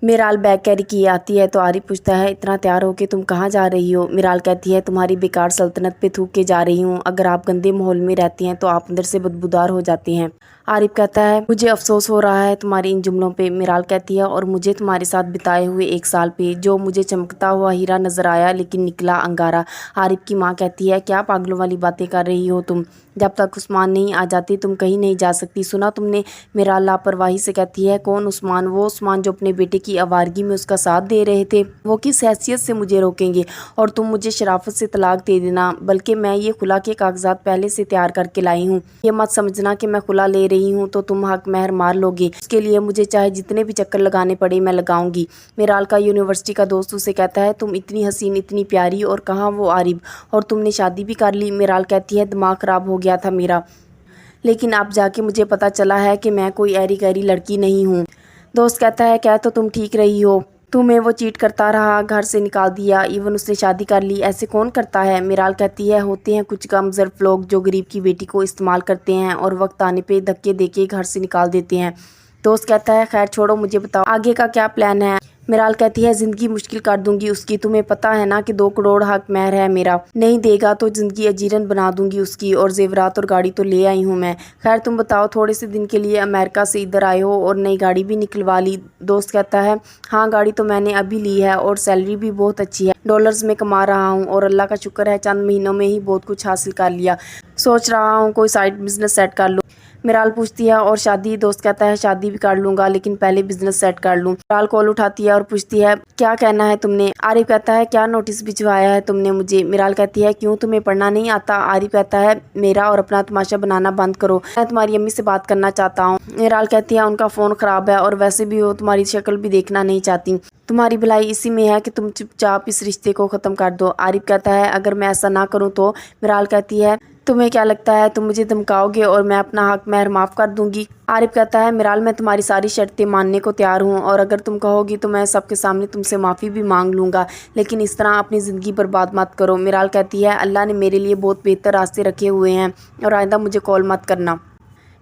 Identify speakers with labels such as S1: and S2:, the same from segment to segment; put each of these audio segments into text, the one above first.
S1: میرال bag carry کیے آتی ہے تو عارف پوچھتا ہے اتنا تیار ہو کے تم کہاں جا رہی ہو؟ میرال کہتی ہے تمہاری بیکار سلطنت پہ تھوک کے جا رہی ہوں۔ اگر آپ گندے ماحول میں رہتی ہیں تو آپ اندر سے بدبودار ہو جاتی ہیں۔ عارف کہتا ہے مجھے افسوس ہو رہا ہے تمہاری ان جملوں پہ۔ میرال کہتی ہے اور مجھے تمہارے ساتھ بتائے ہوئے 1 سال پہ، جو مجھے چمکتا ہوا ہیرا نظر آیا لیکن نکلا انگارہ۔ عارف کی ماں کہتی ہے کیا پاگلوں والی باتیں کر رہی ہو تم؟ جب تک عثمان نہیں آ جاتے تم کہیں نہیں جا سکتی، سنا تم نے؟ میرال لاپرواہی سے کہتی ہے کون عثمان؟ وہ عثمان جو اپنے بیٹے کی آوارگی میں اس کا ساتھ دے رہے تھے۔ وہ کس حیثیت سے مجھے روکیں گے؟ اور تم مجھے شرافت سے طلاق دے دینا، بلکہ میں یہ خلا کے کاغذات پہلے سے تیار کر کے لائی ہوں۔ یہ مت سمجھنا کہ میں خلا لے رہی ہوں تو تم حق مہر مار لو گے، اس کے لیے مجھے چاہے جتنے بھی چکر لگانے پڑے میں لگاؤں گی۔ میرال کا یونیورسٹی کا دوست اسے کہتا ہے تم اتنی حسین، اتنی پیاری، اور کہاں وہ عارف؟ اور تم نے شادی بھی کر لی؟ میرال کہتی ہے دماغ خراب ہو گیا تھا میرا، لیکن اب جا کے مجھے پتا چلا ہے کہ میں کوئی ایری گیری لڑکی نہیں ہوں۔ دوست کہتا ہے کیا تو تم ٹھیک رہی ہو؟ تمہیں وہ چیٹ کرتا رہا، گھر سے نکال دیا، ایون اس نے شادی کر لی۔ ایسے کون کرتا ہے؟ میرال کہتی ہے ہوتے ہیں کچھ کم ظرف لوگ جو غریب کی بیٹی کو استعمال کرتے ہیں اور وقت آنے پہ دھکے دے کے گھر سے نکال دیتے ہیں۔ دوست کہتا ہے خیر چھوڑو، مجھے بتاؤ آگے کا کیا پلان ہے؟ میرال کہتی ہے زندگی مشکل کر دوں گی اس کی، تمہیں پتا ہے نا کہ 2 کروڑ حق مہر ہے میرا، نہیں دے گا تو زندگی اجیرن بنا دوں گی اس کی، اور زیورات اور گاڑی تو لے آئی ہوں میں۔ خیر تم بتاؤ، تھوڑے سے دن کے لیے امریکہ سے ادھر آئے ہو اور نئی گاڑی بھی نکلوا لی؟ دوست کہتا ہے ہاں گاڑی تو میں نے ابھی لی ہے اور سیلری بھی بہت اچھی ہے، ڈالرز میں کما رہا ہوں، اور اللہ کا شکر ہے چند مہینوں میں ہی بہت کچھ حاصل کر لیا، سوچ رہا ہوں کوئی سائڈ بزنس سیٹ کر لوں۔ میرال پوچھتی ہے اور شادی؟ دوست کہتا ہے شادی بھی کر لوں گا لیکن پہلے بزنس سیٹ کر لوں۔ میرال کال اٹھاتی ہے اور پوچھتی ہے کیا کہنا ہے تم نے؟ عارف کہتا ہے کیا نوٹس بھجوایا ہے تم نے مجھے؟ میرال کہتی ہے کیوں تمہیں پڑھنا نہیں آتا؟ عارف کہتا ہے میرا اور اپنا تماشا بنانا بند کرو، میں تمہاری امی سے بات کرنا چاہتا ہوں۔ میرال کہتی ہے ان کا فون خراب ہے اور ویسے بھی وہ تمہاری شکل بھی دیکھنا نہیں چاہتی، تمہاری بھلائی اسی میں ہے کہ تم چپ چاپ اس رشتے کو ختم کر دو۔ عارف کہتا ہے اگر میں ایسا نہ کروں تو؟ میرال کہتی ہے تمہیں کیا لگتا ہے تم مجھے دھمکاؤ گے اور میں اپنا حق مہر معاف کر دوں گی؟ عارف کہتا ہے میرال میں تمہاری ساری شرطیں ماننے کو تیار ہوں، اور اگر تم کہو گی تو میں سب کے سامنے تم سے معافی بھی مانگ لوں گا، لیکن اس طرح اپنی زندگی برباد مت کرو۔ میرال کہتی ہے اللہ نے میرے لیے بہت بہتر راستے رکھے ہوئے ہیں، اور آئندہ مجھے کال مت کرنا۔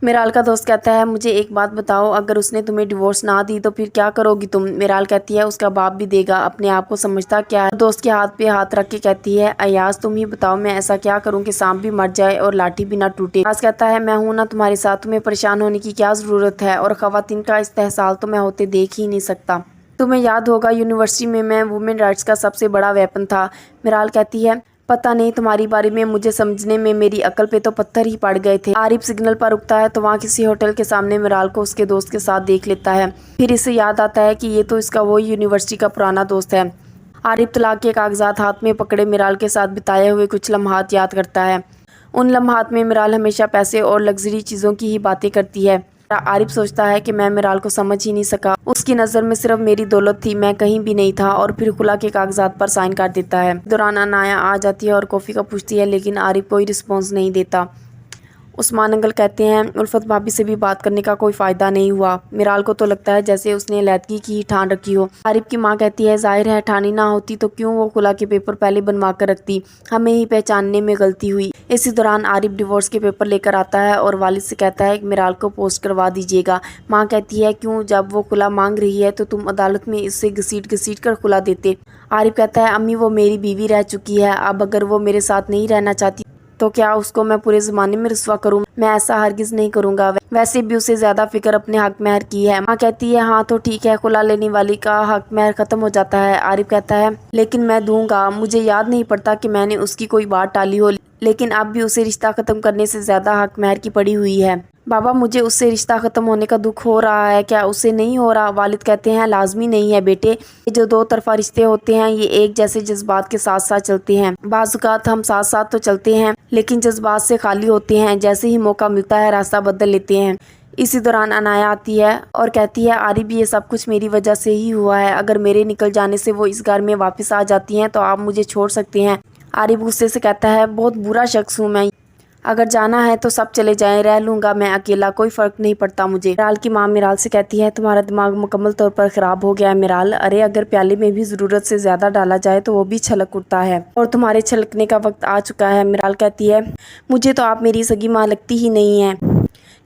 S1: میرال کا دوست کہتا ہے مجھے ایک بات بتاؤ، اگر اس نے تمہیں ڈیورس نہ دی تو پھر کیا کرو گی تم؟ میرال کہتی ہے اس کا باپ بھی دے گا، اپنے آپ کو سمجھتا کیا ہے؟ دوست کے ہاتھ پہ ہاتھ رکھ کے کہتی ہے ایاز تم ہی بتاؤ میں ایسا کیا کروں کہ سانپ بھی مر جائے اور لاٹھی بھی نہ ٹوٹے؟ ایاز کہتا ہے میں ہوں نا تمہارے ساتھ، تمہیں پریشان ہونے کی کیا ضرورت ہے، اور خواتین کا استحصال تو میں ہوتے دیکھ ہی نہیں سکتا۔ تمہیں یاد ہوگا یونیورسٹی میں وومن رائٹس کا سب سے بڑا ویپن تھا۔ میرال کہتی ہے پتہ نہیں تمہاری بارے میں مجھے سمجھنے میں میری عقل پہ تو پتھر ہی پڑ گئے تھے۔ عارف سگنل پر رکتا ہے تو وہاں کسی ہوٹل کے سامنے میرال کو اس کے دوست کے ساتھ دیکھ لیتا ہے، پھر اسے یاد آتا ہے کہ یہ تو اس کا وہی یونیورسٹی کا پرانا دوست ہے۔ عارف طلاق کے کاغذات ہاتھ میں پکڑے میرال کے ساتھ بتائے ہوئے کچھ لمحات یاد کرتا ہے۔ ان لمحات میں میرال ہمیشہ پیسے اور لگژری چیزوں کی ہی باتیں کرتی ہے۔ عارف سوچتا ہے کہ میں میرال کو سمجھ ہی نہیں سکا، اس کی نظر میں صرف میری دولت تھی، میں کہیں بھی نہیں تھا، اور پھر خلا کے کاغذات پر سائن کر دیتا ہے۔ دوران عنایا آ جاتی ہے اور کافی کا پوچھتی ہے لیکن عارف کوئی رسپانس نہیں دیتا۔ عثمان انکل کہتے ہیں الفت بھابی سے بھی بات کرنے کا کوئی فائدہ نہیں ہوا، میرال کو تو لگتا ہے جیسے اس نے علیحدگی کی ہی ٹھان رکھی ہو۔ عارف کی ماں کہتی ہے ظاہر ہے ٹھانی نہ ہوتی تو کیوں وہ خلا کے پیپر پہلے بنوا کر رکھتی، ہمیں ہی پہچاننے میں غلطی ہوئی۔ اسی دوران عارف ڈیورس کے پیپر لے کر آتا ہے اور والد سے کہتا ہے کہ میرال کو پوسٹ کروا دیجیے گا۔ ماں کہتی ہے کیوں، جب وہ خلا مانگ رہی ہے تو تم عدالت میں اس سے گھسیٹ گھسیٹ کر خلا دیتے۔ عارف کہتا ہے امی وہ میری بیوی رہ چکی ہے، اب اگر وہ میرے ساتھ نہیں رہنا چاہتی تو کیا اس کو میں پورے زمانے میں رسوا کروں؟ میں ایسا ہرگز نہیں کروں گا، ویسے بھی اسے زیادہ فکر اپنے حق مہر کی ہے۔ ماں کہتی ہے ہاں تو ٹھیک ہے، خلا لینے والی کا حق مہر ختم ہو جاتا ہے۔ عارف کہتا ہے لیکن میں دوں گا، مجھے یاد نہیں پڑتا کہ میں نے اس کی کوئی بات ٹالی ہو، لیکن اب بھی اسے رشتہ ختم کرنے سے زیادہ حق مہر کی پڑی ہوئی ہے۔ بابا مجھے اس سے رشتہ ختم ہونے کا دکھ ہو رہا ہے، کیا اس سے نہیں ہو رہا؟ والد کہتے ہیں لازمی نہیں ہے بیٹے، یہ جو 2 طرفہ رشتے ہوتے ہیں یہ ایک جیسے جذبات کے ساتھ ساتھ چلتے ہیں، بعض اوقات ہم ساتھ ساتھ تو چلتے ہیں لیکن جذبات سے خالی ہوتے ہیں، جیسے ہی موقع ملتا ہے راستہ بدل لیتے ہیں۔ اسی دوران عنایا آتی ہے اور کہتی ہے عارف یہ سب کچھ میری وجہ سے ہی ہوا ہے، اگر میرے نکل جانے سے وہ اس گھر میں واپس آ جاتی ہیں تو آپ مجھے چھوڑ سکتے ہیں۔ عارف غصے سے کہتا ہے بہت برا شخص ہوں میں، اگر جانا ہے تو سب چلے جائیں، رہ لوں گا میں اکیلا، کوئی فرق نہیں پڑتا مجھے۔ میرال کی ماں میرال سے کہتی ہے تمہارا دماغ مکمل طور پر خراب ہو گیا ہے میرال، ارے اگر پیالے میں بھی ضرورت سے زیادہ ڈالا جائے تو وہ بھی چھلک اٹھتا ہے، اور تمہارے چھلکنے کا وقت آ چکا ہے۔ میرال کہتی ہے مجھے تو آپ میری سگی ماں لگتی ہی نہیں ہیں،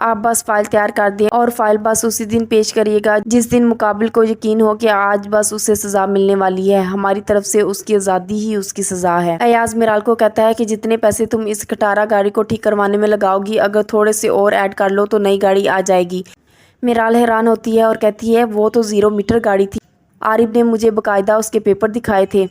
S1: آپ بس فائل تیار کر دیں اور فائل بس اسی دن پیش کریے گا جس دن مقابل کو یقین ہو کہ آج بس اسے سزا ملنے والی ہے۔ ہماری طرف سے اس کی آزادی ہی اس کی سزا ہے۔ ایاز میرال کو کہتا ہے کہ جتنے پیسے تم اس کھٹارا گاڑی کو ٹھیک کروانے میں لگاؤ گی، اگر تھوڑے سے اور ایڈ کر لو تو نئی گاڑی آ جائے گی۔ میرال حیران ہوتی ہے اور کہتی ہے وہ تو 0 میٹر گاڑی تھی، عارف نے مجھے باقاعدہ اس کے پیپر دکھائے تھے۔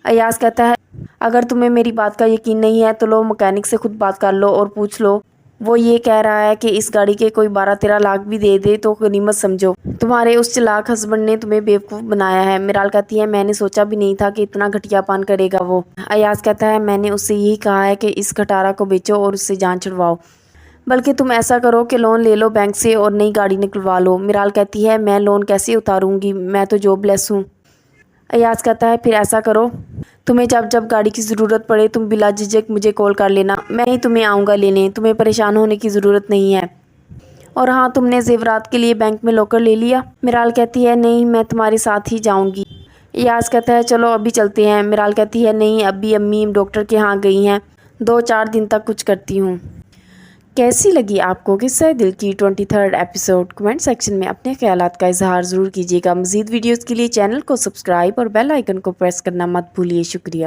S1: ایاز کہتا ہے اگر تمہیں میری بات کا یقین نہیں ہے تو لو مکینک سے خود بات کر لو اور پوچھ لو، وہ یہ کہہ رہا ہے کہ اس گاڑی کے کوئی 12-13 لاکھ بھی دے دے تو غنیمت سمجھو، تمہارے اس چلاک ہسبینڈ نے تمہیں بیوقوف بنایا ہے۔ میرال کہتی ہے میں نے سوچا بھی نہیں تھا کہ اتنا گھٹیا پان کرے گا وہ۔ ایاز کہتا ہے میں نے اس سے یہی کہا ہے کہ اس کھٹارا کو بیچو اور اس سے جان چھڑواؤ، بلکہ تم ایسا کرو کہ لون لے لو بینک سے اور نئی گاڑی نکلوا لو۔ میرال کہتی ہے میں لون کیسے اتاروں گی، میں تو جاب لیس ہوں۔ ایاز کہتا ہے پھر ایسا کرو، تمہیں جب جب گاڑی کی ضرورت پڑے تم بلا جھجک مجھے کال کر لینا، میں ہی تمہیں آؤں گا لینے، تمہیں پریشان ہونے کی ضرورت نہیں ہے۔ اور ہاں تم نے زیورات کے لیے بینک میں لاکر لے لیا؟ میرال کہتی ہے نہیں، میں تمہارے ساتھ ہی جاؤں گی۔ ایاز کہتا ہے چلو ابھی چلتے ہیں۔ میرال کہتی ہے نہیں، ابھی امی ڈاکٹر کے ہاں گئی ہیں، 2-4 دن تک کچھ کرتی ہوں۔ کیسی لگی آپ کو قصہ دل کی 23rd ایپیسوڈ؟ کمنٹ سیکشن میں اپنے خیالات کا اظہار ضرور کیجیے گا۔ مزید ویڈیوز کے لیے چینل کو سبسکرائب اور بیل آئیکن کو پریس کرنا مت بھولیے۔ شکریہ۔